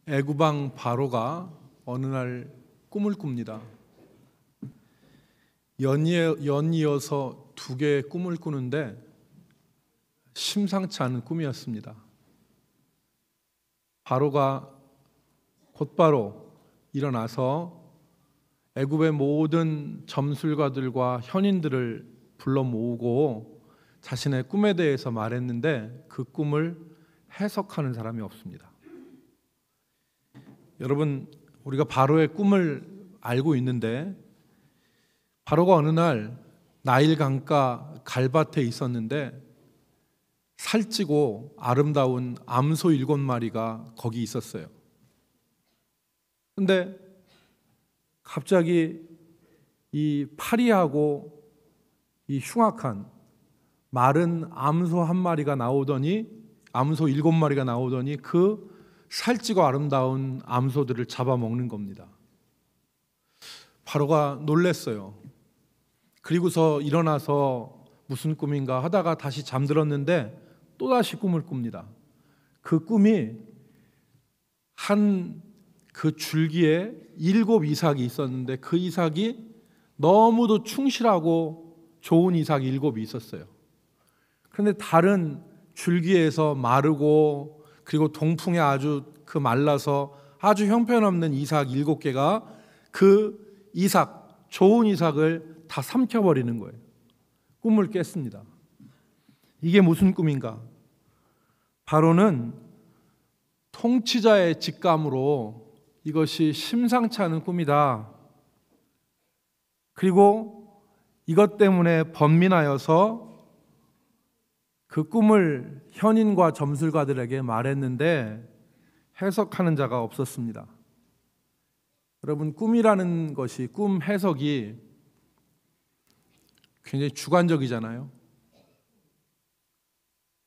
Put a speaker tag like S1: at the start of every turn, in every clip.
S1: 애굽 왕 바로가 어느 날 꿈을 꿉니다. 연이어서 두 개의 꿈을 꾸는데 심상치 않은 꿈이었습니다. 바로가 곧바로 일어나서 애굽의 모든 점술가들과 현인들을 불러 모으고 자신의 꿈에 대해서 말했는데 그 꿈을 해석하는 사람이 없습니다. 여러분, 우리가 바로의 꿈을 알고 있는데 바로가 어느 날 나일 강가 갈밭에 있었는데 살찌고 아름다운 암소 7마리가 거기 있었어요. 근데 갑자기 이 파리하고 이 흉악한 마른 암소 1마리가 나오더니 암소 7마리가 나오더니 그 살찌고 아름다운 암소들을 잡아먹는 겁니다. 바로가 놀랐어요. 그리고서 일어나서 무슨 꿈인가 하다가 다시 잠들었는데 또다시 꿈을 꿉니다. 그 꿈이 그 줄기에 7 이삭이 있었는데 그 이삭이 너무도 충실하고 좋은 이삭이 7이 있었어요. 그런데 다른 줄기에서 마르고 그리고 동풍에 아주 말라서 아주 형편없는 이삭 7개가 그 이삭, 좋은 이삭을 다 삼켜버리는 거예요. 꿈을 깼습니다. 이게 무슨 꿈인가? 바로는 통치자의 직감으로 이것이 심상치 않은 꿈이다. 그리고 이것 때문에 번민하여서 그 꿈을 현인과 점술가들에게 말했는데 해석하는 자가 없었습니다. 여러분, 꿈이라는 것이, 꿈 해석이 굉장히 주관적이잖아요.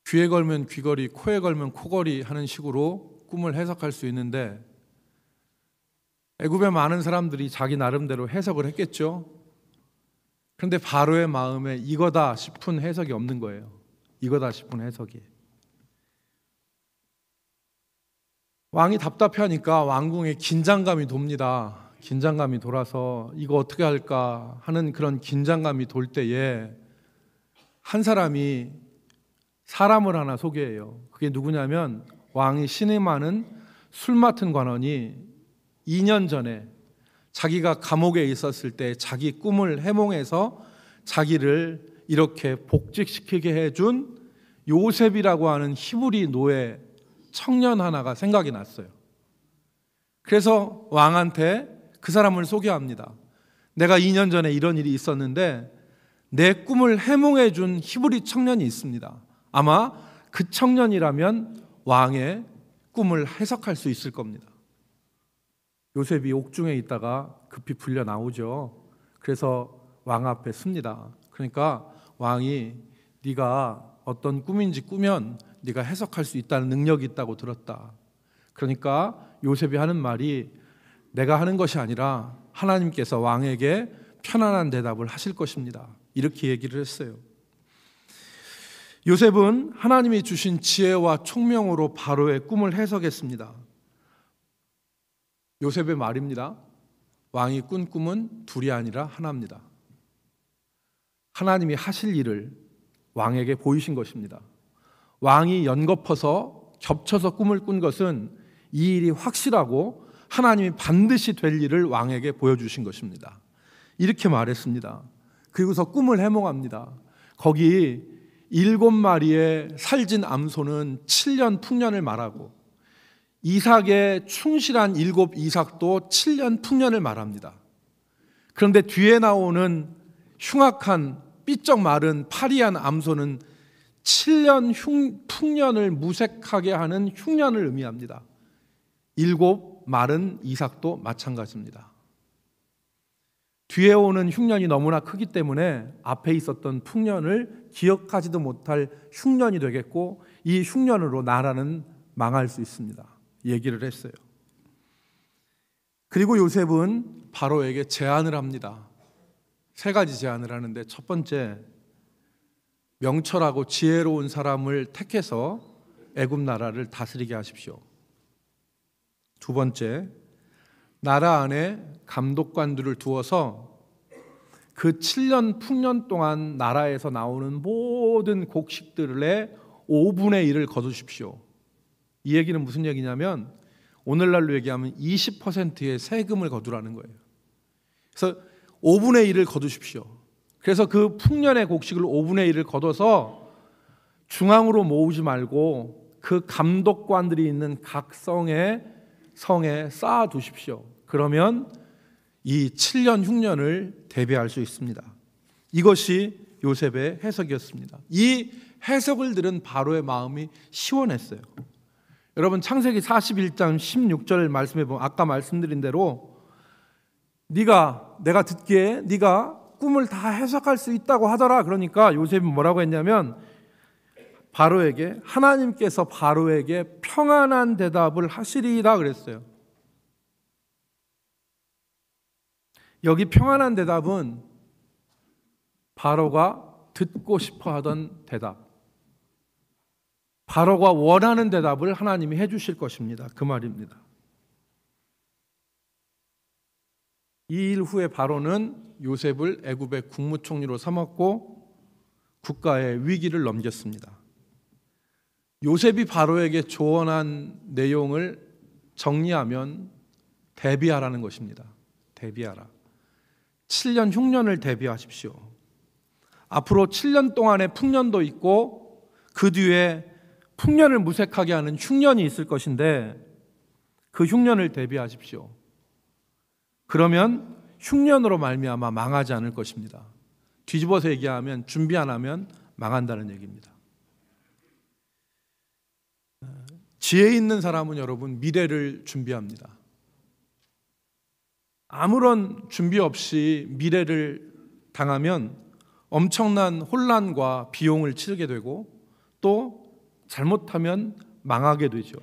S1: 귀에 걸면 귀걸이, 코에 걸면 코걸이 하는 식으로 꿈을 해석할 수 있는데 애굽의 많은 사람들이 자기 나름대로 해석을 했겠죠. 그런데 바로의 마음에 이거다 싶은 해석이 없는 거예요. 이거다 싶은 해석이. 왕이 답답해하니까 왕궁에 긴장감이 돕니다. 긴장감이 돌아서 이거 어떻게 할까 하는 그런 긴장감이 돌 때에 한 사람이 사람을 하나 소개해요. 그게 누구냐면 왕이 신임하는 술 맡은 관원이 2년 전에 자기가 감옥에 있었을 때 자기 꿈을 해몽해서 자기를 이렇게 복직시키게 해준 요셉이라고 하는 히브리 노예 청년 하나가 생각이 났어요. 그래서 왕한테 그 사람을 소개합니다. 내가 2년 전에 이런 일이 있었는데 내 꿈을 해몽해 준 히브리 청년이 있습니다. 아마 그 청년이라면 왕의 꿈을 해석할 수 있을 겁니다. 요셉이 옥중에 있다가 급히 불려 나오죠. 그래서 왕 앞에 섭니다. 그러니까 왕이 네가 어떤 꿈인지 꾸면 네가 해석할 수 있다는 능력이 있다고 들었다. 그러니까 요셉이 하는 말이 내가 하는 것이 아니라 하나님께서 왕에게 편안한 대답을 하실 것입니다. 이렇게 얘기를 했어요. 요셉은 하나님이 주신 지혜와 총명으로 바로의 꿈을 해석했습니다. 요셉의 말입니다. 왕이 꾼 꿈은 둘이 아니라 하나입니다. 하나님이 하실 일을 왕에게 보이신 것입니다. 왕이 연거퍼서 겹쳐서 꿈을 꾼 것은 이 일이 확실하고 하나님이 반드시 될 일을 왕에게 보여주신 것입니다. 이렇게 말했습니다. 그리고서 꿈을 해몽합니다. 거기 7마리의 살진 암소는 7년 풍년을 말하고 이삭의 충실한 7 이삭도 7년 풍년을 말합니다. 그런데 뒤에 나오는 흉악한 삐쩍 마른 파리한 암소는 7년 풍년을 무색하게 하는 흉년을 의미합니다. 7 마른 이삭도 마찬가지입니다. 뒤에 오는 흉년이 너무나 크기 때문에 앞에 있었던 풍년을 기억하지도 못할 흉년이 되겠고 이 흉년으로 나라는 망할 수 있습니다. 얘기를 했어요. 그리고 요셉은 바로에게 제안을 합니다. 3가지 제안을 하는데 첫 번째, 명철하고 지혜로운 사람을 택해서 애굽 나라를 다스리게 하십시오. 두 번째, 나라 안에 감독관들을 두어서 그 7년 풍년 동안 나라에서 나오는 모든 곡식들의 5분의 1을 거두십시오. 이 얘기는 무슨 얘기냐면 오늘날로 얘기하면 20%의 세금을 거두라는 거예요. 그래서 5분의 1을 거두십시오. 그래서 그 풍년의 곡식을 5분의 1을 거둬서 중앙으로 모으지 말고 그 감독관들이 있는 각 성에 쌓아 두십시오. 그러면 이 7년 흉년을 대비할 수 있습니다. 이것이 요셉의 해석이었습니다. 이 해석을 들은 바로의 마음이 시원했어요. 여러분 창세기 41장 16절 말씀해 보면 아까 말씀드린 대로 내가 듣기에 네가 꿈을 다 해석할 수 있다고 하더라. 그러니까 요셉이 뭐라고 했냐면 바로에게 하나님께서 바로에게 평안한 대답을 하시리라 그랬어요. 여기 평안한 대답은 바로가 듣고 싶어 하던 대답, 바로가 원하는 대답을 하나님이 해주실 것입니다. 그 말입니다. 이 일 후에 바로는 요셉을 애굽의 국무총리로 삼았고 국가의 위기를 넘겼습니다. 요셉이 바로에게 조언한 내용을 정리하면 대비하라는 것입니다. 대비하라. 7년 흉년을 대비하십시오. 앞으로 7년 동안의 풍년도 있고 그 뒤에 풍년을 무색하게 하는 흉년이 있을 것인데 그 흉년을 대비하십시오. 그러면 흉년으로 말미암아 망하지 않을 것입니다. 뒤집어서 얘기하면 준비 안 하면 망한다는 얘기입니다. 지혜 있는 사람은 여러분 미래를 준비합니다. 아무런 준비 없이 미래를 당하면 엄청난 혼란과 비용을 치르게 되고 또 잘못하면 망하게 되죠.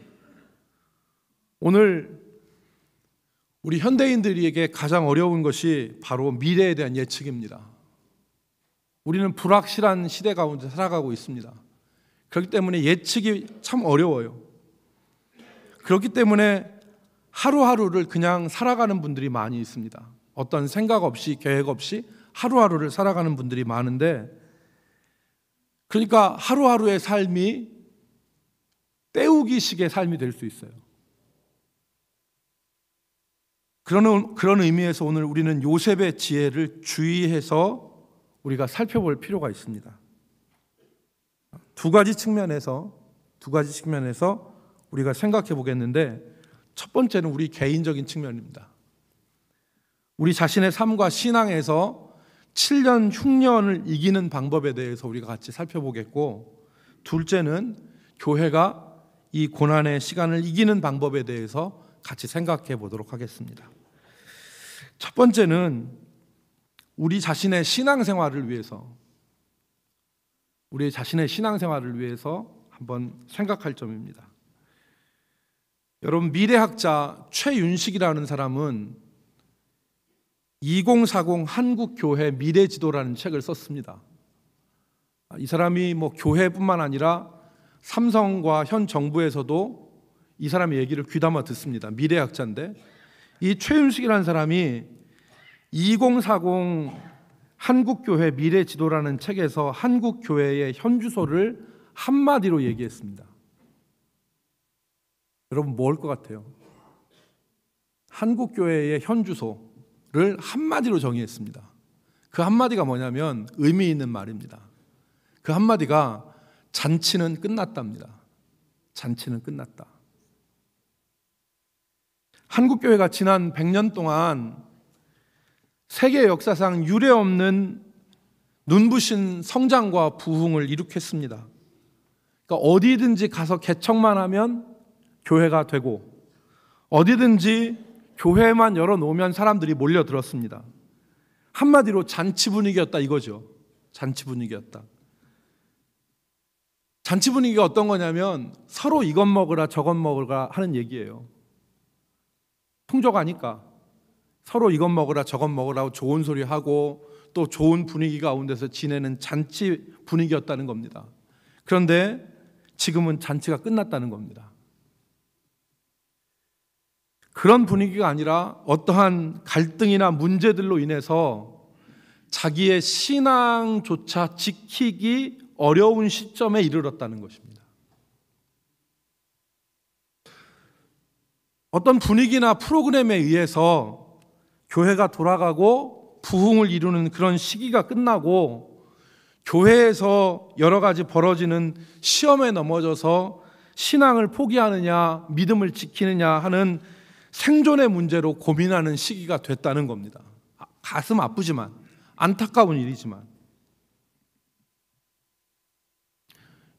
S1: 오늘 우리 현대인들에게 가장 어려운 것이 바로 미래에 대한 예측입니다. 우리는 불확실한 시대 가운데 살아가고 있습니다. 그렇기 때문에 예측이 참 어려워요. 그렇기 때문에 하루하루를 그냥 살아가는 분들이 많이 있습니다. 어떤 생각 없이 계획 없이 하루하루를 살아가는 분들이 많은데, 그러니까 하루하루의 삶이 때우기식의 삶이 될 수 있어요. 그런 의미에서 오늘 우리는 요셉의 지혜를 주의해서 우리가 살펴볼 필요가 있습니다. 두 가지 측면에서 우리가 생각해 보겠는데, 첫 번째는 우리 개인적인 측면입니다. 우리 자신의 삶과 신앙에서 7년 흉년을 이기는 방법에 대해서 우리가 같이 살펴보겠고, 둘째는 교회가 이 고난의 시간을 이기는 방법에 대해서 같이 생각해 보도록 하겠습니다. 첫 번째는 우리 자신의 신앙생활을 위해서 한번 생각할 점입니다. 여러분, 미래학자 최윤식이라는 사람은 2040 한국교회 미래지도라는 책을 썼습니다. 이 사람이 교회뿐만 아니라 삼성과 현 정부에서도 이 사람의 얘기를 귀담아 듣습니다. 미래학자인데, 이 최윤식이라는 사람이 2040 한국교회 미래지도라는 책에서 한국교회의 현주소를 한마디로 얘기했습니다. 여러분, 뭘 것 같아요? 한국교회의 현주소를 한마디로 정의했습니다. 그 한마디가 뭐냐면 의미 있는 말입니다. 그 한마디가 잔치는 끝났답니다. 잔치는 끝났다. 한국교회가 지난 100년 동안 세계 역사상 유례없는 눈부신 성장과 부흥을 이룩했습니다. 그러니까 어디든지 가서 개척만 하면 교회가 되고, 어디든지 교회만 열어놓으면 사람들이 몰려들었습니다. 한마디로 잔치 분위기였다 이거죠. 잔치 분위기였다. 잔치 분위기가 어떤 거냐면 서로 이것 먹으라 저것 먹으라 하는 얘기예요. 풍족하니까 서로 이것 먹으라 저것 먹으라고 좋은 소리 하고 또 좋은 분위기 가운데서 지내는 잔치 분위기였다는 겁니다. 그런데 지금은 잔치가 끝났다는 겁니다. 그런 분위기가 아니라 어떠한 갈등이나 문제들로 인해서 자기의 신앙조차 지키기 어려운 시점에 이르렀다는 것입니다. 어떤 분위기나 프로그램에 의해서 교회가 돌아가고 부흥을 이루는 그런 시기가 끝나고 교회에서 여러 가지 벌어지는 시험에 넘어져서 신앙을 포기하느냐 믿음을 지키느냐 하는 생존의 문제로 고민하는 시기가 됐다는 겁니다. 가슴 아프지만 안타까운 일이지만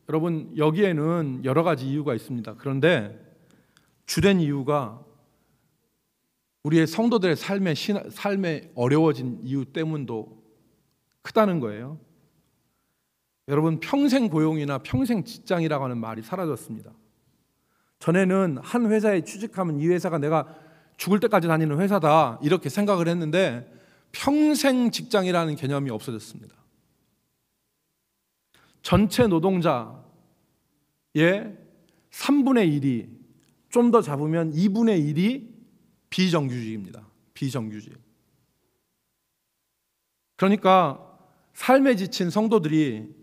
S1: 여러분, 여기에는 여러 가지 이유가 있습니다. 그런데 주된 이유가 우리의 성도들의 삶에 어려워진 이유 때문도 크다는 거예요. 여러분, 평생 고용이나 평생 직장이라고 하는 말이 사라졌습니다. 전에는 한 회사에 취직하면 이 회사가 내가 죽을 때까지 다니는 회사다 이렇게 생각을 했는데 평생 직장이라는 개념이 없어졌습니다. 전체 노동자의 3분의 1이, 좀 더 잡으면 2분의 1이 비정규직입니다. 비정규직. 그러니까 삶에 지친 성도들이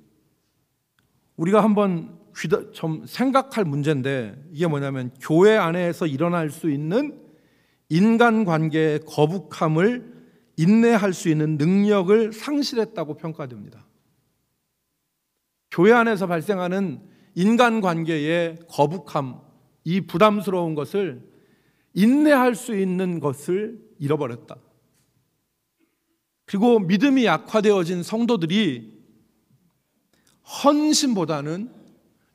S1: 우리가 한번 좀 생각할 문제인데, 이게 뭐냐면 교회 안에서 일어날 수 있는 인간관계의 거북함을 인내할 수 있는 능력을 상실했다고 평가됩니다. 교회 안에서 발생하는 인간관계의 거북함, 이 부담스러운 것을 인내할 수 있는 것을 잃어버렸다. 그리고 믿음이 약화되어진 성도들이 헌신보다는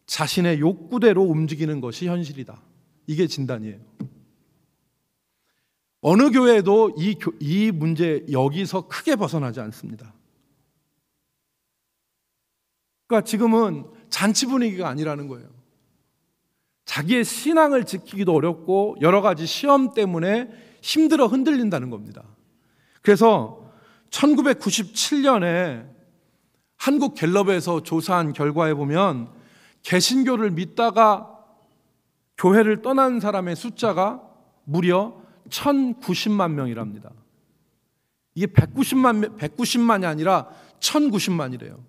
S1: 자신의 욕구대로 움직이는 것이 현실이다. 이게 진단이에요. 어느 교회도 이 문제 여기서 크게 벗어나지 않습니다. 그러니까 지금은 잔치 분위기가 아니라는 거예요. 자기의 신앙을 지키기도 어렵고 여러 가지 시험 때문에 힘들어 흔들린다는 겁니다. 그래서 1997년에 한국갤럽에서 조사한 결과에 보면 개신교를 믿다가 교회를 떠난 사람의 숫자가 무려 1090만 명이랍니다. 이게 190만이 아니라 1090만이래요.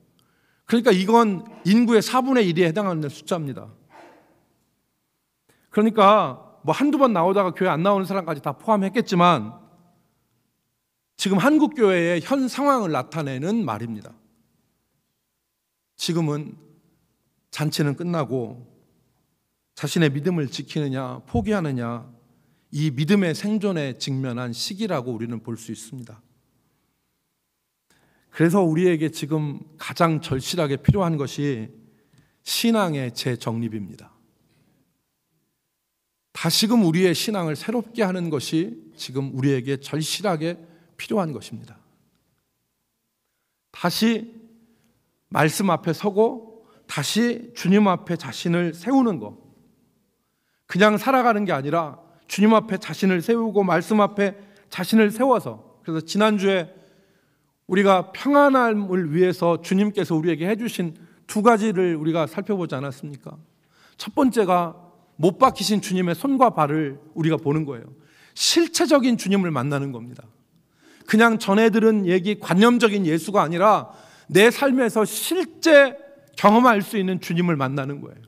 S1: 그러니까 이건 인구의 4분의 1에 해당하는 숫자입니다. 그러니까 뭐 한두 번 나오다가 교회 안 나오는 사람까지 다 포함했겠지만 지금 한국교회의 현 상황을 나타내는 말입니다. 지금은 잔치는 끝나고 자신의 믿음을 지키느냐 포기하느냐, 이 믿음의 생존에 직면한 시기라고 우리는 볼 수 있습니다. 그래서 우리에게 지금 가장 절실하게 필요한 것이 신앙의 재정립입니다. 다시금 우리의 신앙을 새롭게 하는 것이 지금 우리에게 절실하게 필요한 것입니다. 다시 말씀 앞에 서고 다시 주님 앞에 자신을 세우는 것, 그냥 살아가는 게 아니라 주님 앞에 자신을 세우고 말씀 앞에 자신을 세워서, 그래서 지난주에 우리가 평안함을 위해서 주님께서 우리에게 해주신 두 가지를 우리가 살펴보지 않았습니까? 첫 번째가 못 박히신 주님의 손과 발을 우리가 보는 거예요. 실체적인 주님을 만나는 겁니다. 그냥 전해 들은 얘기, 관념적인 예수가 아니라 내 삶에서 실제 경험할 수 있는 주님을 만나는 거예요.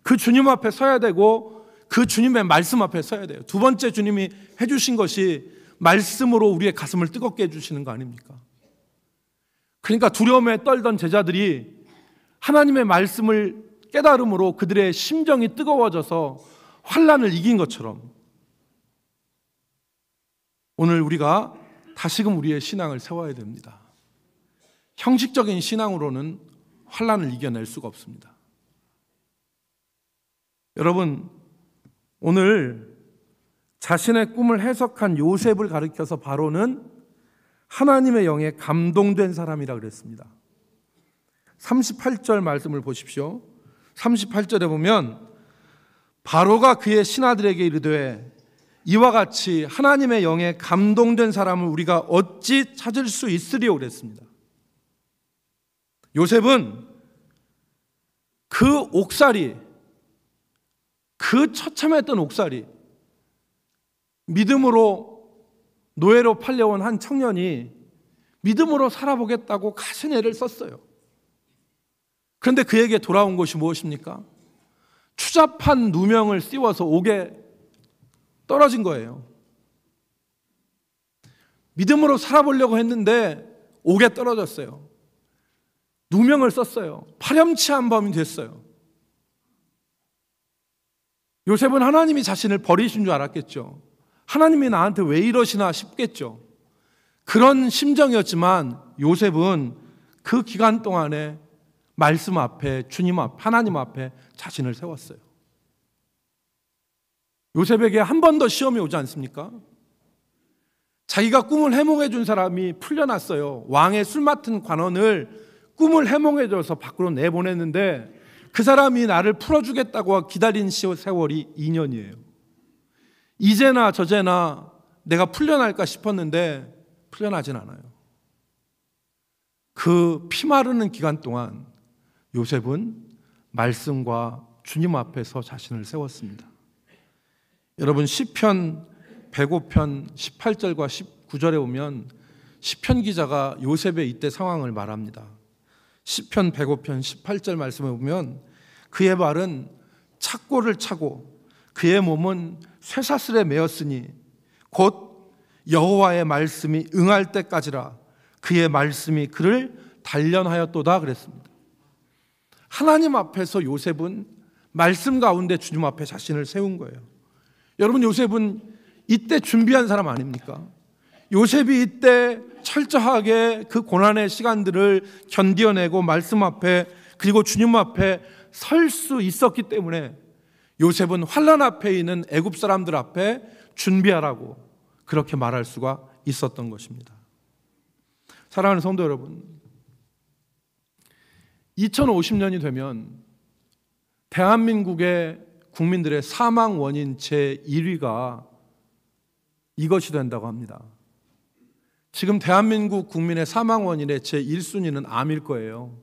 S1: 그 주님 앞에 서야 되고 그 주님의 말씀 앞에 서야 돼요. 두 번째 주님이 해주신 것이 말씀으로 우리의 가슴을 뜨겁게 해주시는 거 아닙니까? 그러니까 두려움에 떨던 제자들이 하나님의 말씀을 깨달음으로 그들의 심정이 뜨거워져서 환난을 이긴 것처럼 오늘 우리가 다시금 우리의 신앙을 세워야 됩니다. 형식적인 신앙으로는 환난을 이겨낼 수가 없습니다. 여러분, 오늘 자신의 꿈을 해석한 요셉을 가리켜서 바로는 하나님의 영에 감동된 사람이라 그랬습니다. 38절 말씀을 보십시오. 38절에 보면 바로가 그의 신하들에게 이르되 이와 같이 하나님의 영에 감동된 사람을 우리가 어찌 찾을 수 있으리요 그랬습니다. 요셉은 그 옥살이, 그 처참했던 옥살이, 믿음으로 노예로 팔려온 한 청년이 믿음으로 살아보겠다고 가진 애를 썼어요. 그런데 그에게 돌아온 것이 무엇입니까? 추잡한 누명을 씌워서 옥에 떨어진 거예요. 믿음으로 살아보려고 했는데 옥에 떨어졌어요. 누명을 썼어요. 파렴치한 범이 됐어요. 요셉은 하나님이 자신을 버리신 줄 알았겠죠. 하나님이 나한테 왜 이러시나 싶겠죠. 그런 심정이었지만 요셉은 그 기간 동안에 말씀 앞에, 주님 앞, 하나님 앞에 자신을 세웠어요. 요셉에게 한 번 더 시험이 오지 않습니까? 자기가 꿈을 해몽해 준 사람이 풀려났어요. 왕의 술 맡은 관원을 꿈을 해몽해 줘서 밖으로 내보냈는데 그 사람이 나를 풀어주겠다고 기다린 세월이 2년이에요. 이제나 저제나 내가 풀려날까 싶었는데 풀려나진 않아요. 그 피마르는 기간 동안 요셉은 말씀과 주님 앞에서 자신을 세웠습니다. 여러분 시편 105편 18절과 19절에 보면 시편 기자가 요셉의 이때 상황을 말합니다. 시편 105편 18절 말씀에 보면 그의 발은 착고를 차고 그의 몸은 쇠사슬에 매었으니 곧 여호와의 말씀이 응할 때까지라 그의 말씀이 그를 단련하였도다 그랬습니다. 하나님 앞에서 요셉은 말씀 가운데 주님 앞에 자신을 세운 거예요. 여러분 요셉은 이때 준비한 사람 아닙니까? 요셉이 이때 철저하게 그 고난의 시간들을 견뎌내고 말씀 앞에 그리고 주님 앞에 설 수 있었기 때문에 요셉은 환난 앞에 있는 애굽 사람들 앞에 준비하라고 그렇게 말할 수가 있었던 것입니다. 사랑하는 성도 여러분, 2050년이 되면 대한민국의 국민들의 사망 원인 제1위가 이것이 된다고 합니다. 지금 대한민국 국민의 사망 원인의 제1순위는 암일 거예요.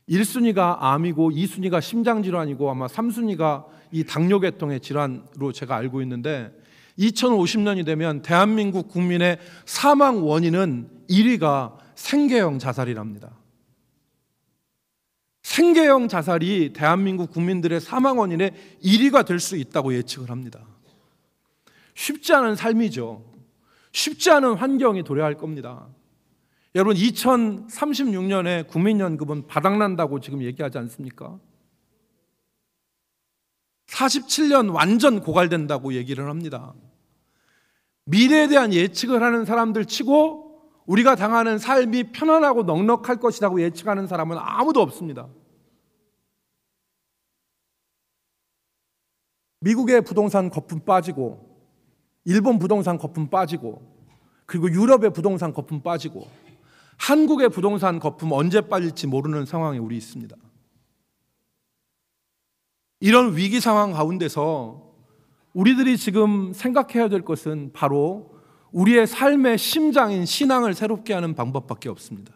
S1: 1순위가 암이고 2순위가 심장질환이고 아마 3순위가 이 당뇨계통의 질환으로 제가 알고 있는데 2050년이 되면 대한민국 국민의 사망 원인은 1위가 생계형 자살이랍니다. 생계형 자살이 대한민국 국민들의 사망 원인의 1위가 될 수 있다고 예측을 합니다. 쉽지 않은 삶이죠. 쉽지 않은 환경이 도래할 겁니다. 여러분 2036년에 국민연금은 바닥난다고 지금 얘기하지 않습니까? 47년 완전 고갈된다고 얘기를 합니다. 미래에 대한 예측을 하는 사람들 치고 우리가 당하는 삶이 편안하고 넉넉할 것이라고 예측하는 사람은 아무도 없습니다. 미국의 부동산 거품 빠지고 일본 부동산 거품 빠지고 그리고 유럽의 부동산 거품 빠지고 한국의 부동산 거품 언제 빠질지 모르는 상황에 우리 있습니다. 이런 위기 상황 가운데서 우리들이 지금 생각해야 될 것은 바로 우리의 삶의 심장인 신앙을 새롭게 하는 방법밖에 없습니다.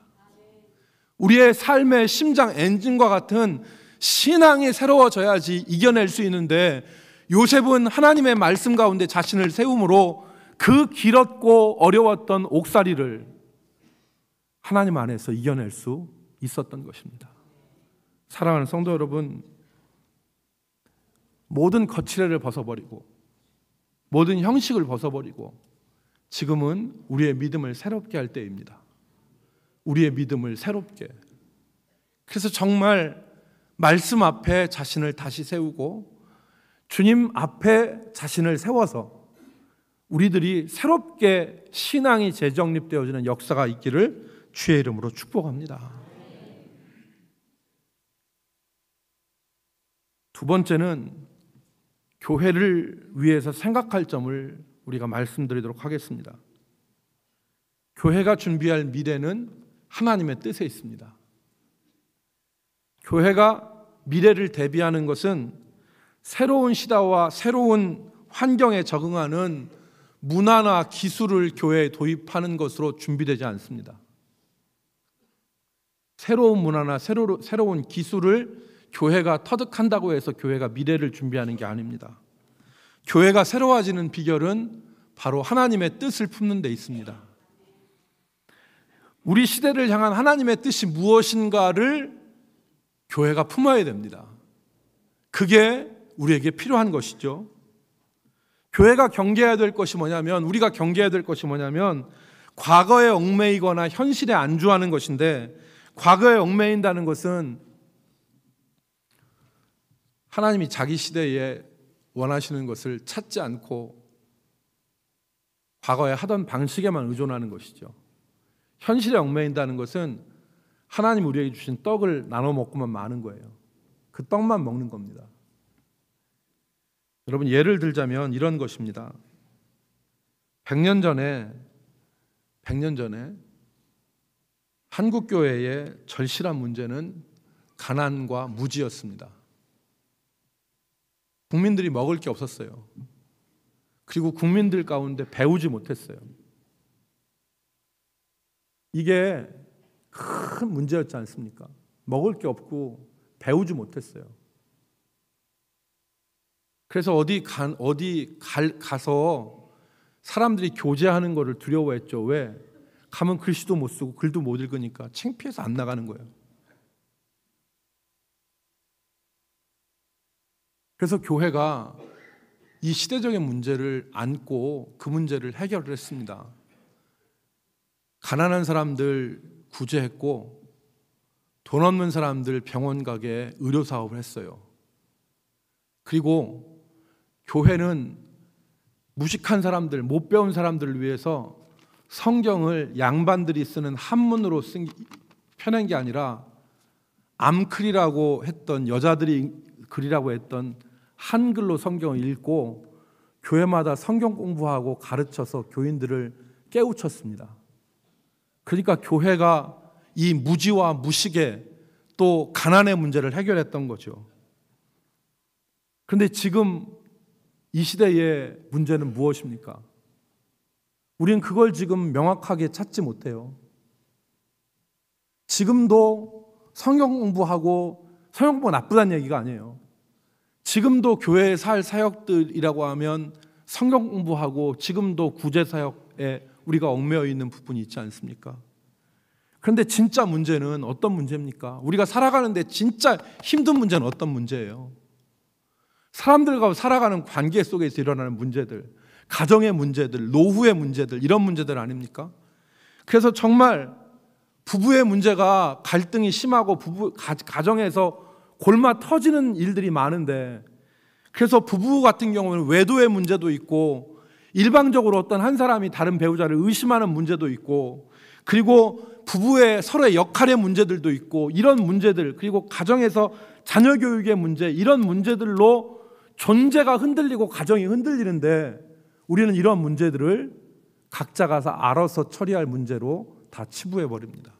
S1: 우리의 삶의 심장 엔진과 같은 신앙이 새로워져야지 이겨낼 수 있는데 요셉은 하나님의 말씀 가운데 자신을 세움으로 그 길었고 어려웠던 옥살이를 하나님 안에서 이겨낼 수 있었던 것입니다. 사랑하는 성도 여러분, 모든 거칠애를 벗어버리고 모든 형식을 벗어버리고 지금은 우리의 믿음을 새롭게 할 때입니다. 우리의 믿음을 새롭게. 그래서 정말 말씀 앞에 자신을 다시 세우고 주님 앞에 자신을 세워서 우리들이 새롭게 신앙이 재정립되어지는 역사가 있기를 주의 이름으로 축복합니다. 두 번째는 교회를 위해서 생각할 점을 우리가 말씀드리도록 하겠습니다. 교회가 준비할 미래는 하나님의 뜻에 있습니다. 교회가 미래를 대비하는 것은 새로운 시대와 새로운 환경에 적응하는 문화나 기술을 교회에 도입하는 것으로 준비되지 않습니다. 새로운 문화나 새로운 기술을 교회가 터득한다고 해서 교회가 미래를 준비하는 게 아닙니다. 교회가 새로워지는 비결은 바로 하나님의 뜻을 품는 데 있습니다. 우리 시대를 향한 하나님의 뜻이 무엇인가를 교회가 품어야 됩니다. 그게 우리에게 필요한 것이죠. 교회가 경계해야 될 것이 뭐냐면, 우리가 경계해야 될 것이 뭐냐면 과거에 얽매이거나 현실에 안주하는 것인데, 과거에 얽매인다는 것은 하나님이 자기 시대에 원하시는 것을 찾지 않고 과거에 하던 방식에만 의존하는 것이죠. 현실에 얽매인다는 것은 하나님 우리에게 주신 떡을 나눠 먹고만 마는 거예요. 그 떡만 먹는 겁니다. 여러분, 예를 들자면 이런 것입니다. 100년 전에 한국 교회의 절실한 문제는 가난과 무지였습니다. 국민들이 먹을 게 없었어요. 그리고 국민들 가운데 배우지 못했어요. 이게 큰 문제였지 않습니까? 먹을 게 없고 배우지 못했어요. 그래서 가서 사람들이 교제하는 것을 두려워했죠. 왜? 가면 글씨도 못 쓰고 글도 못 읽으니까 창피해서 안 나가는 거예요. 그래서 교회가 이 시대적인 문제를 안고 그 문제를 해결을 했습니다. 가난한 사람들 구제했고, 돈 없는 사람들 병원 가게 의료 사업을 했어요. 그리고 교회는 무식한 사람들, 못 배운 사람들을 위해서 성경을 양반들이 쓰는 한문으로 펴낸 게 아니라 암클이라고 했던, 여자들이 글이라고 했던 한글로 성경을 읽고 교회마다 성경 공부하고 가르쳐서 교인들을 깨우쳤습니다. 그러니까 교회가 이 무지와 무식의 또 가난의 문제를 해결했던 거죠. 그런데 지금 이 시대의 문제는 무엇입니까? 우리는 그걸 지금 명확하게 찾지 못해요. 지금도 성경 공부하고, 성경 공부가 나쁘다는 얘기가 아니에요. 지금도 교회에 살 사역들이라고 하면 성경 공부하고 지금도 구제 사역에 우리가 얽매여 있는 부분이 있지 않습니까? 그런데 진짜 문제는 어떤 문제입니까? 우리가 살아가는데 진짜 힘든 문제는 어떤 문제예요? 사람들과 살아가는 관계 속에서 일어나는 문제들, 가정의 문제들, 노후의 문제들, 이런 문제들 아닙니까? 그래서 정말 부부의 문제가 갈등이 심하고 가정에서 골마 터지는 일들이 많은데, 그래서 부부 같은 경우는 외도의 문제도 있고, 일방적으로 어떤 한 사람이 다른 배우자를 의심하는 문제도 있고, 그리고 부부의 서로의 역할의 문제들도 있고, 이런 문제들, 그리고 가정에서 자녀 교육의 문제, 이런 문제들로 존재가 흔들리고 가정이 흔들리는데, 우리는 이런 문제들을 각자가 알아서 처리할 문제로 다 치부해 버립니다.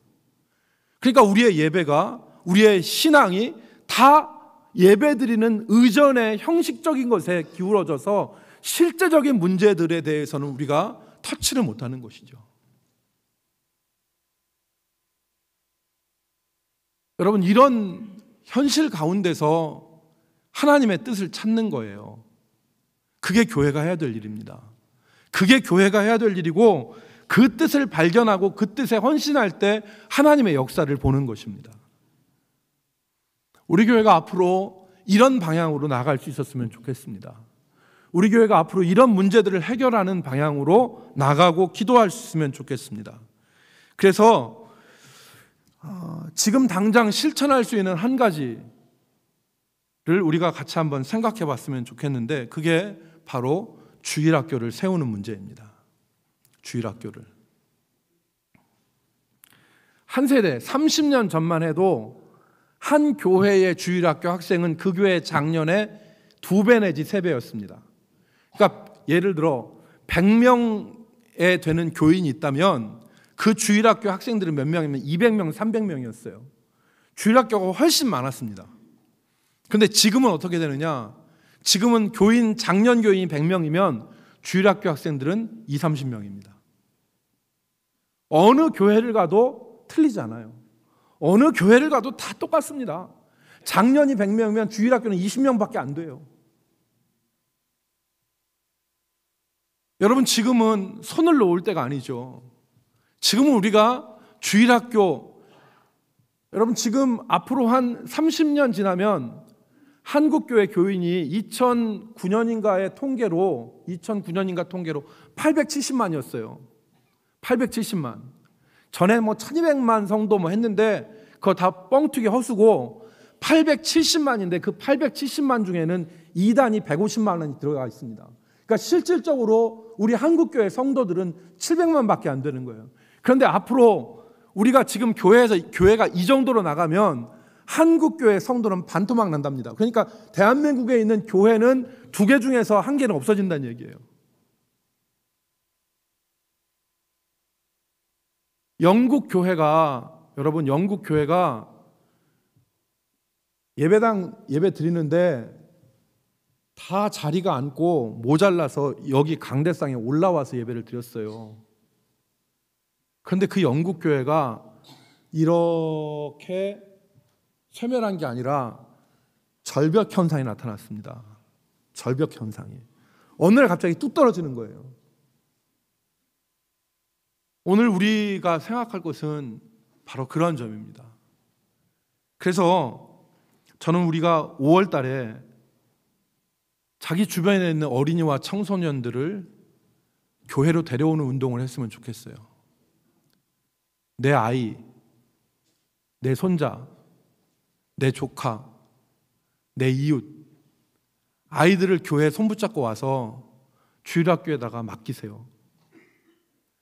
S1: 그러니까 우리의 예배가, 우리의 신앙이 다 예배드리는 의전의 형식적인 것에 기울어져서 실제적인 문제들에 대해서는 우리가 터치를 못하는 것이죠. 여러분, 이런 현실 가운데서 하나님의 뜻을 찾는 거예요. 그게 교회가 해야 될 일입니다. 그게 교회가 해야 될 일이고, 그 뜻을 발견하고 그 뜻에 헌신할 때 하나님의 역사를 보는 것입니다. 우리 교회가 앞으로 이런 방향으로 나아갈 수 있었으면 좋겠습니다. 우리 교회가 앞으로 이런 문제들을 해결하는 방향으로 나가고 기도할 수 있으면 좋겠습니다. 그래서 지금 당장 실천할 수 있는 한 가지를 우리가 같이 한번 생각해 봤으면 좋겠는데, 그게 바로 주일학교를 세우는 문제입니다. 주일학교를. 한 세대 30년 전만 해도 한 교회의 주일학교 학생은 그 교회 작년에 2배 내지 3배였습니다. 그러니까 예를 들어 100명에 되는 교인이 있다면 그 주일학교 학생들은 몇 명이면 200명, 300명이었어요. 주일학교가 훨씬 많았습니다. 그런데 지금은 어떻게 되느냐? 지금은 작년 교인이 100명이면 주일학교 학생들은 20, 30명입니다. 어느 교회를 가도 틀리지 않아요. 어느 교회를 가도 다 똑같습니다. 작년이 100명이면 주일학교는 20명밖에 안 돼요. 여러분, 지금은 손을 놓을 때가 아니죠. 지금은 우리가 주일학교, 여러분 지금 앞으로 한 30년 지나면 한국교회 교인이 2009년인가 통계로 870만이었어요. 870만. 전에 1200만 성도 했는데 그거 다 뻥튀기 허수고 870만인데 그 870만 중에는 이단이 150만 원이 들어가 있습니다. 그러니까 실질적으로 우리 한국교회 성도들은 700만밖에 안 되는 거예요. 그런데 앞으로 우리가 지금 교회가 이 정도로 나가면 한국교회 성도는 반토막 난답니다. 그러니까 대한민국에 있는 교회는 2개 중에서 1개는 없어진다는 얘기예요. 영국 교회가 예배당 예배 드리는데 다 자리가 않고 모자라서 여기 강대상에 올라와서 예배를 드렸어요. 그런데 그 영국 교회가 이렇게 쇠멸한 게 아니라 절벽 현상이 나타났습니다. 절벽 현상이. 어느 날 갑자기 뚝 떨어지는 거예요. 오늘 우리가 생각할 것은 바로 그런 점입니다. 그래서 저는 우리가 5월 달에 자기 주변에 있는 어린이와 청소년들을 교회로 데려오는 운동을 했으면 좋겠어요. 내 아이, 내 손자, 내 조카, 내 이웃, 아이들을 교회에 손붙잡고 와서 주일학교에다가 맡기세요.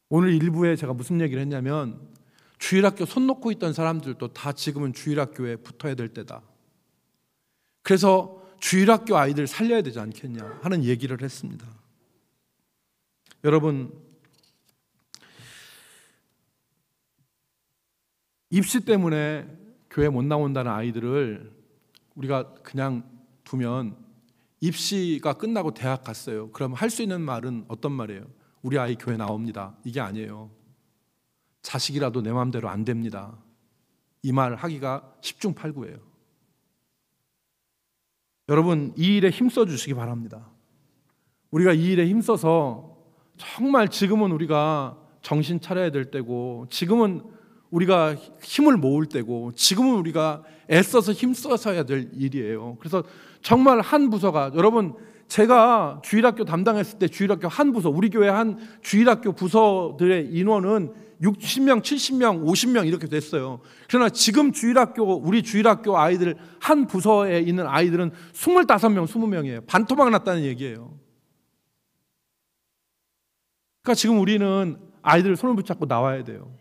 S1: 오늘 일부에 제가 무슨 얘기를 했냐면 주일학교 손 놓고 있던 사람들도 다 지금은 주일학교에 붙어야 될 때다. 그래서 주일학교 아이들 살려야 되지 않겠냐 하는 얘기를 했습니다. 여러분, 입시 때문에 교회 못 나온다는 아이들을 우리가 그냥 두면 입시가 끝나고 대학 갔어요. 그럼 할 수 있는 말은 어떤 말이에요? 우리 아이 교회 나옵니다. 이게 아니에요. 자식이라도 내 마음대로 안 됩니다. 이 말 하기가 십중팔구예요. 여러분, 이 일에 힘써 주시기 바랍니다. 우리가 이 일에 힘써서 정말 지금은 우리가 정신 차려야 될 때고, 지금은 우리가 힘을 모을 때고, 지금은 우리가 애써서 힘써서 해야 될 일이에요. 그래서 정말 한 부서가, 여러분 제가 주일학교 담당했을 때 주일학교 한 부서, 우리 교회 한 주일학교 부서들의 인원은 60명, 70명, 50명 이렇게 됐어요. 그러나 지금 우리 주일학교 아이들 한 부서에 있는 아이들은 25명, 20명이에요. 반토막 났다는 얘기예요. 그러니까 지금 우리는 아이들을 손을 붙잡고 나와야 돼요.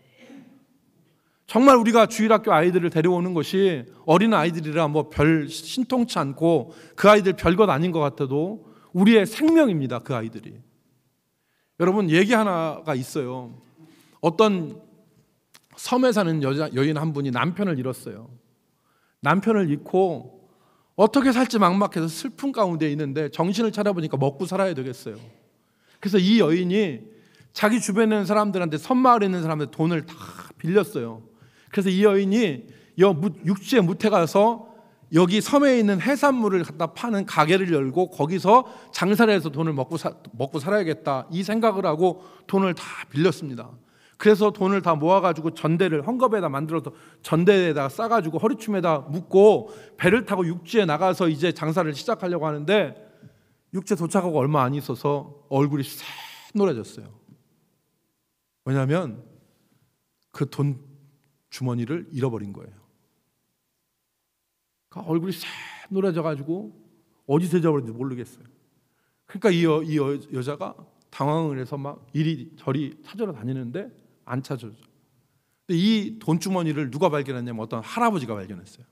S1: 정말 우리가 주일학교 아이들을 데려오는 것이 어린 아이들이라 별 신통치 않고 그 아이들 별것 아닌 것 같아도 우리의 생명입니다. 그 아이들이. 여러분, 얘기 하나가 있어요. 어떤 섬에 사는 여인 한 분이 남편을 잃었어요. 남편을 잃고 어떻게 살지 막막해서 슬픔 가운데 있는데 정신을 차려보니까 먹고 살아야 되겠어요. 그래서 이 여인이 자기 주변에 있는 사람들한테, 섬마을에 있는 사람들 돈을 다 빌렸어요. 그래서 이 여인이 육지에 무태 가서 여기 섬에 있는 해산물을 갖다 파는 가게를 열고 거기서 장사를 해서 돈을 먹고 살아야겠다, 이 생각을 하고 돈을 다 빌렸습니다. 그래서 돈을 다 모아가지고 전대를 헝겊에다 만들어서 전대에다가 싸가지고 허리춤에다 묶고 배를 타고 육지에 나가서 이제 장사를 시작하려고 하는데, 육지에 도착하고 얼마 안 있어서 얼굴이 새노래졌어요. 왜냐하면 그 돈 주머니를 잃어버린 거예요. 그러니까 얼굴이 새노래져가지고 어디서 잊어버린지 모르겠어요. 그러니까 이 여자가 당황을 해서 막 이리저리 찾으러 다니는데 안 찾아져. 근데 이 돈 주머니를 누가 발견했냐면 어떤 할아버지가 발견했어요.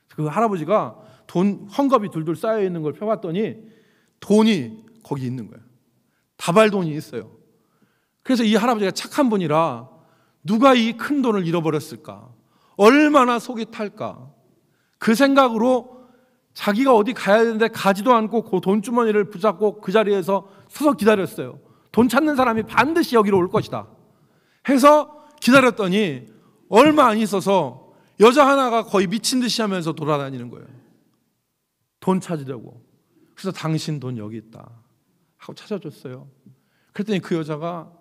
S1: 그 할아버지가 돈 헝겊이 둘둘 쌓여 있는 걸 펴봤더니 돈이 거기 있는 거예요. 다발돈이 있어요. 그래서 이 할아버지가 착한 분이라 누가 이 큰 돈을 잃어버렸을까? 얼마나 속이 탈까? 그 생각으로 자기가 어디 가야 되는데 가지도 않고 그 돈주머니를 붙잡고 그 자리에서 서서 기다렸어요. 돈 찾는 사람이 반드시 여기로 올 것이다 해서 기다렸더니 얼마 안 있어서 여자 하나가 거의 미친 듯이 하면서 돌아다니는 거예요. 돈 찾으려고. 그래서 당신 돈 여기 있다 하고 찾아줬어요. 그랬더니 그 여자가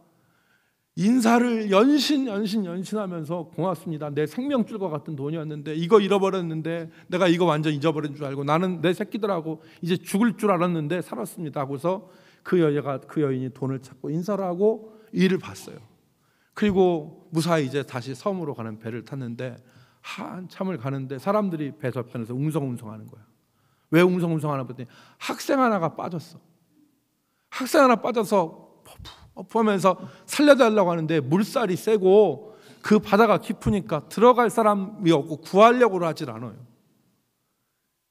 S1: 인사를 연신하면서 고맙습니다. 내 생명줄과 같은 돈이었는데 이거 잃어버렸는데 내가 이거 완전 잊어버린 줄 알고 나는 내 새끼들하고 이제 죽을 줄 알았는데 살았습니다 하고서 그 여인이 돈을 찾고 인사를 하고 일을 봤어요. 그리고 무사히 이제 다시 섬으로 가는 배를 탔는데 한참을 가는데 사람들이 배 저편에서 웅성웅성하는 거야. 왜 웅성웅성하나 봤더니 학생 하나가 빠졌어. 학생 하나 빠져서 하면서 살려달라고 하는데 물살이 세고 그 바다가 깊으니까 들어갈 사람이 없고 구하려고 하질 않아요.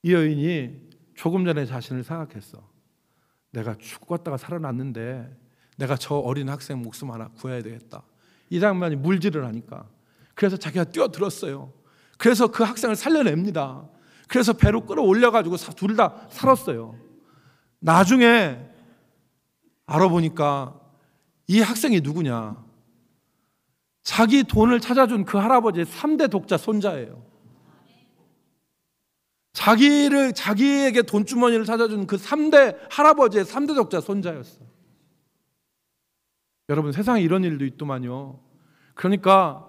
S1: 이 여인이 조금 전에 자신을 생각했어. 내가 죽었다가 살아났는데 내가 저 어린 학생 목숨 하나 구해야 되겠다. 이 장면이 물질을 하니까 그래서 자기가 뛰어들었어요. 그래서 그 학생을 살려냅니다. 그래서 배로 끌어올려가지고 둘 다 살았어요. 나중에 알아보니까 이 학생이 누구냐? 자기 돈을 찾아준 그 할아버지의 3대 독자 손자예요. 자기에게 돈주머니를 찾아준 그 3대 할아버지의 3대 독자 손자였어요. 여러분, 세상에 이런 일도 있더만요. 그러니까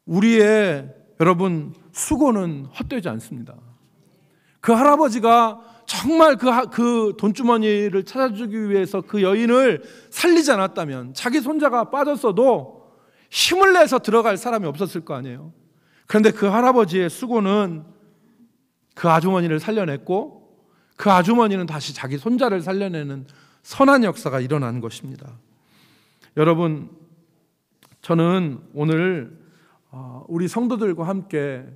S1: 우리의 여러분 수고는 헛되지 않습니다. 그 할아버지가 정말 그 돈주머니를 찾아주기 위해서 그 여인을 살리지 않았다면 자기 손자가 빠졌어도 힘을 내서 들어갈 사람이 없었을 거 아니에요. 그런데 그 할아버지의 수고는 그 아주머니를 살려냈고 그 아주머니는 다시 자기 손자를 살려내는 선한 역사가 일어난 것입니다. 여러분, 저는 오늘 우리 성도들과 함께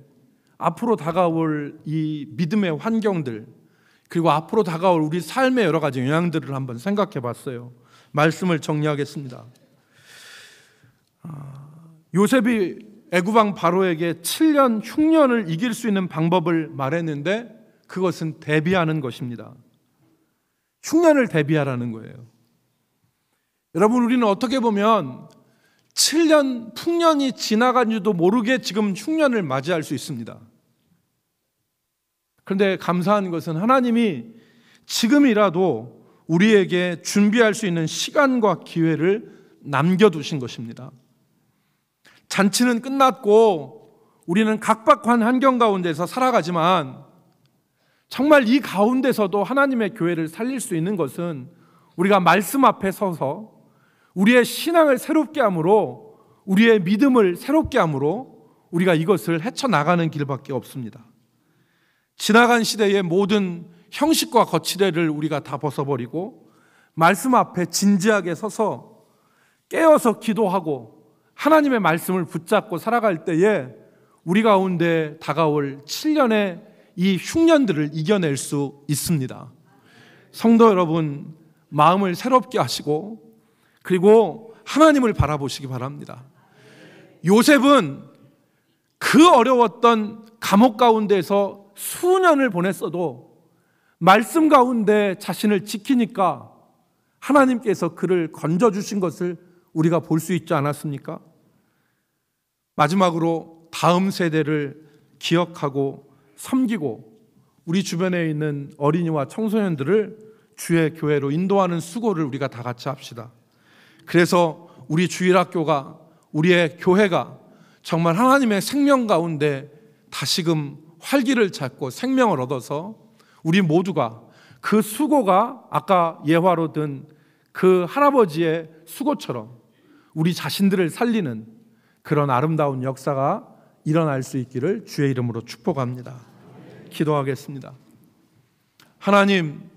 S1: 앞으로 다가올 이 믿음의 환경들 그리고 앞으로 다가올 우리 삶의 여러 가지 영향들을 한번 생각해 봤어요. 말씀을 정리하겠습니다. 요셉이 애굽왕 바로에게 7년 흉년을 이길 수 있는 방법을 말했는데 그것은 대비하는 것입니다. 흉년을 대비하라는 거예요. 여러분, 우리는 어떻게 보면 7년 풍년이 지나간지도 모르게 지금 흉년을 맞이할 수 있습니다. 그런데 감사한 것은 하나님이 지금이라도 우리에게 준비할 수 있는 시간과 기회를 남겨두신 것입니다. 잔치는 끝났고 우리는 각박한 환경 가운데서 살아가지만 정말 이 가운데서도 하나님의 교회를 살릴 수 있는 것은 우리가 말씀 앞에 서서 우리의 신앙을 새롭게 함으로 우리의 믿음을 새롭게 함으로 우리가 이것을 헤쳐나가는 길밖에 없습니다. 지나간 시대의 모든 형식과 거치대를 우리가 다 벗어버리고 말씀 앞에 진지하게 서서 깨어서 기도하고 하나님의 말씀을 붙잡고 살아갈 때에 우리 가운데 다가올 7년의 이 흉년들을 이겨낼 수 있습니다. 성도 여러분, 마음을 새롭게 하시고 그리고 하나님을 바라보시기 바랍니다. 요셉은 그 어려웠던 감옥 가운데서 수년을 보냈어도 말씀 가운데 자신을 지키니까 하나님께서 그를 건져주신 것을 우리가 볼 수 있지 않았습니까? 마지막으로 다음 세대를 기억하고 섬기고 우리 주변에 있는 어린이와 청소년들을 주의 교회로 인도하는 수고를 우리가 다 같이 합시다. 그래서 우리 주일학교가, 우리의 교회가 정말 하나님의 생명 가운데 다시금 활기를 찾고 생명을 얻어서 우리 모두가 그 수고가 아까 예화로 든 그 할아버지의 수고처럼 우리 자신들을 살리는 그런 아름다운 역사가 일어날 수 있기를 주의 이름으로 축복합니다. 기도하겠습니다. 하나님,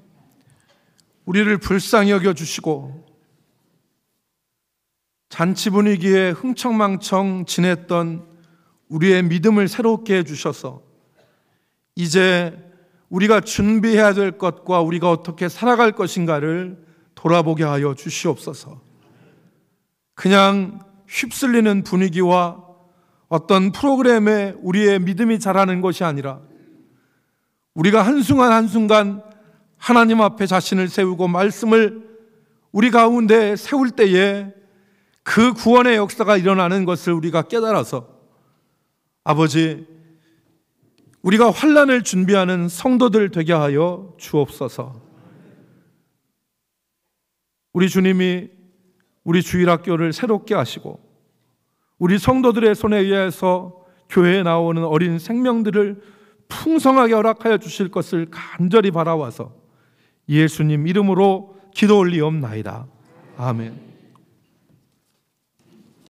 S1: 우리를 불쌍히 여겨주시고 잔치 분위기에 흥청망청 지냈던 우리의 믿음을 새롭게 해주셔서 이제 우리가 준비해야 될 것과 우리가 어떻게 살아갈 것인가를 돌아보게 하여 주시옵소서. 그냥 휩쓸리는 분위기와 어떤 프로그램에 우리의 믿음이 자라는 것이 아니라 우리가 한순간 한순간 하나님 앞에 자신을 세우고 말씀을 우리 가운데 세울 때에 그 구원의 역사가 일어나는 것을 우리가 깨달아서 아버지, 우리가 환난을 준비하는 성도들 되게 하여 주옵소서. 우리 주님이 우리 주일학교를 새롭게 하시고 우리 성도들의 손에 의해서 교회에 나오는 어린 생명들을 풍성하게 허락하여 주실 것을 간절히 바라와서 예수님 이름으로 기도 올리옵나이다. 아멘.